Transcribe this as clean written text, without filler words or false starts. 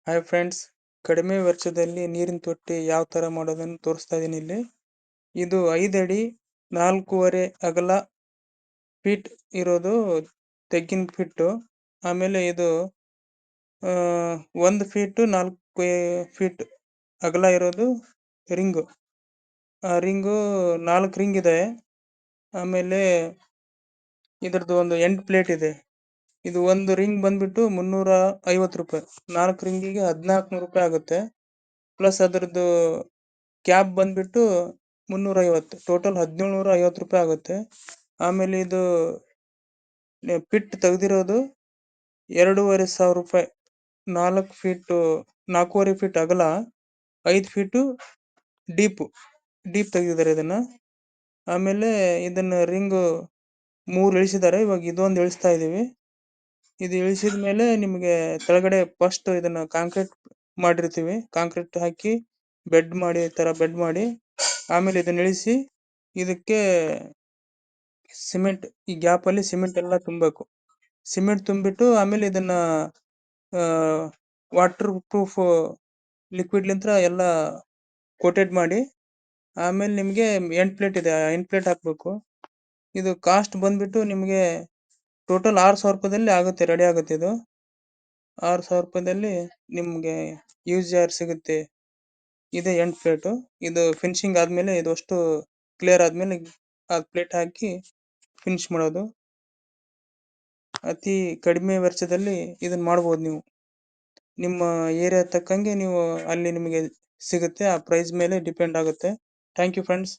Hi friends, ಕಡಿಮೆ ವೆಚ್ಚದಲ್ಲಿ ನೀರಿನ ತೊಟ್ಟಿ ಯಾವ ಥರ ಮಾಡೋದನ್ನು ತೋರಿಸ್ತಾ ಇದ್ದೀನಿ ಇಲ್ಲಿ. ಇದು 5 ಅಡಿ 4.5 ಅಗಲ ಫೀಟ್ ಇರೋದು ತೆಗ್ಗಿನ ಫಿಟ್ಟು. ಆಮೇಲೆ ಇದು 1 ಫೀಟು 4 ಫೀಟ್ ಅಗಲ ಇರೋದು ರಿಂಗು. ಆ ರಿಂಗು 4 ರಿಂಗ್ ಇದೆ. ಆಮೇಲೆ ಇದ್ರದ್ದು ಒಂದು ಎಂಡ್ ಪ್ಲೇಟ್ ಇದೆ. ಇದು ಒಂದು ರಿಂಗ್ ಬಂದ್ಬಿಟ್ಟು 350 ರೂಪಾಯಿ. 4 ರಿಂಗಿಗೆ 1400 ರೂಪಾಯಿ ಆಗುತ್ತೆ. ಪ್ಲಸ್ ಅದರದ್ದು ಕ್ಯಾಪ್ ಬಂದ್ಬಿಟ್ಟು 350, ಟೋಟಲ್ 1750 ರೂಪಾಯಿ ಆಗುತ್ತೆ. ಆಮೇಲೆ ಇದು ಪಿಟ್ ತೆಗ್ದಿರೋದು 2500 ರೂಪಾಯಿ. 4 ಫೀಟು 4.5 ಫೀಟ್ ಅಗಲ, 5 ಫೀಟು ಡೀಪ್ ತೆಗೆದಿದ್ದಾರೆ ಇದನ್ನ. ಆಮೇಲೆ ಇದನ್ನ ರಿಂಗು 3 ಇಳಿಸಿದ್ದಾರೆ. ಇವಾಗ ಇದೊಂದು ಇಳಿಸ್ತಾ ಇದೀವಿ. ಇದು ಇಳಿಸಿದ ಮೇಲೆ ನಿಮಗೆ ಕೆಳಗಡೆ ಫಸ್ಟ್ ಇದನ್ನ ಕಾಂಕ್ರೀಟ್ ಮಾಡಿರ್ತೀವಿ. ಕಾಂಕ್ರೀಟ್ ಹಾಕಿ ಬೆಡ್ ಮಾಡಿ, ಈ ತರ ಬೆಡ್ ಮಾಡಿ, ಆಮೇಲೆ ಇದನ್ನ ಇಳಿಸಿ ಇದಕ್ಕೆ ಸಿಮೆಂಟ್, ಈ ಗ್ಯಾಪ್ ಅಲ್ಲಿ ಸಿಮೆಂಟ್ ಎಲ್ಲ ತುಂಬಬೇಕು. ಸಿಮೆಂಟ್ ತುಂಬಿಟ್ಟು ಆಮೇಲೆ ಇದನ್ನ ವಾಟರ್ ಪ್ರೂಫ್ ಲಿಕ್ವಿಡ್ ಲಿಂತ್ರ ಎಲ್ಲ ಕೋಟೆಡ್ ಮಾಡಿ, ಆಮೇಲೆ ನಿಮ್ಗೆ ಎಂಡ್ ಪ್ಲೇಟ್ ಇದೆ, ಎಂಡ್ ಪ್ಲೇಟ್ ಹಾಕ್ಬೇಕು. ಇದು ಕಾಸ್ಟ್ ಬಂದ್ಬಿಟ್ಟು ನಿಮ್ಗೆ ಟೋಟಲ್ 6000 ರೂಪಾಯಿದಲ್ಲಿ ಆಗುತ್ತೆ, ರೆಡಿ ಆಗುತ್ತೆ. ಇದು 6000 ರೂಪಾಯಿದಲ್ಲಿ ನಿಮ್ಗೆ ಯೂಸ್ ಜಾರ್ ಸಿಗುತ್ತೆ. ಇದೆ ಎಂಡ್ ಪ್ಲೇಟು. ಇದು ಫಿನಿಶಿಂಗ್ ಆದ್ಮೇಲೆ, ಇದು ಅಷ್ಟು ಕ್ಲಿಯರ್ ಆದ್ಮೇಲೆ ಆ ಪ್ಲೇಟ್ ಹಾಕಿ ಫಿನಿಶ್ ಮಾಡೋದು. ಅತಿ ಕಡಿಮೆ ವೆಚ್ಚದಲ್ಲಿ ಇದನ್ನ ಮಾಡ್ಬೋದು ನೀವು. ನಿಮ್ಮ ಏರಿಯಾ ತಕ್ಕಂಗೆ ನೀವು ಅಲ್ಲಿ ನಿಮಗೆ ಸಿಗುತ್ತೆ. ಆ ಪ್ರೈಸ್ ಮೇಲೆ ಡಿಪೆಂಡ್ ಆಗುತ್ತೆ. Thank you friends.